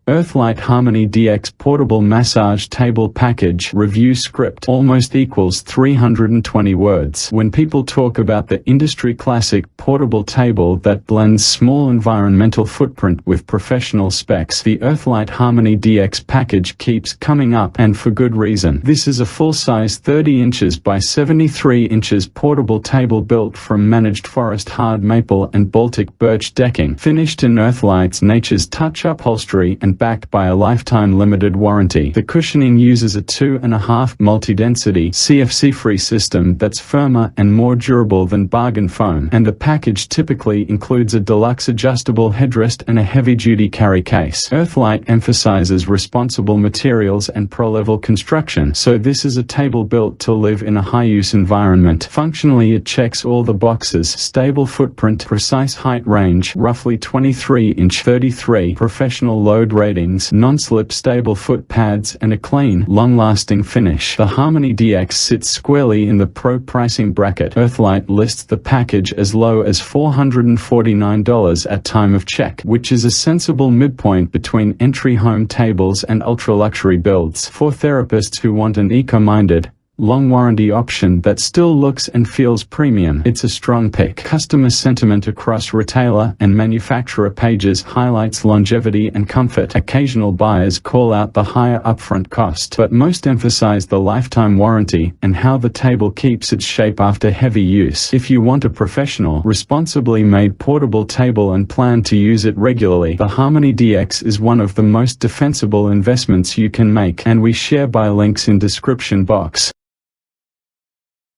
EARTHLITE Harmony DX Portable Massage Table Package review script almost equals 320 words. When people talk about the industry classic portable table that blends small environmental footprint with professional specs, the EARTHLITE Harmony DX package keeps coming up, and for good reason. This is a full-size 30 inches by 73 inches portable table built from managed forest hard maple and Baltic birch decking, finished in EARTHLITE's Nature's Touch upholstery and backed by a lifetime limited warranty. The cushioning uses a 2.5 multi-density CFC-free system that's firmer and more durable than bargain foam, and the package typically includes a deluxe adjustable headrest and a heavy-duty carry case. EARTHLITE emphasizes responsible materials and pro-level construction, so this is a table built to live in a high-use environment. Functionally, it checks all the boxes: stable footprint, precise height range, roughly 23-inch 33, professional load ratings, non-slip stable foot pads, and a clean, long-lasting finish. The Harmony DX sits squarely in the pro pricing bracket. EARTHLITE lists the package as low as $449 at time of check, which is a sensible midpoint between entry home tables and ultra-luxury builds. For therapists who want an eco-minded, long warranty option that still looks and feels premium, it's a strong pick. Customer sentiment across retailer and manufacturer pages highlights longevity and comfort. Occasional buyers call out the higher upfront cost, but most emphasize the lifetime warranty and how the table keeps its shape after heavy use. If you want a professional, responsibly made portable table and plan to use it regularly, the Harmony DX is one of the most defensible investments you can make, and we share buy links in description box.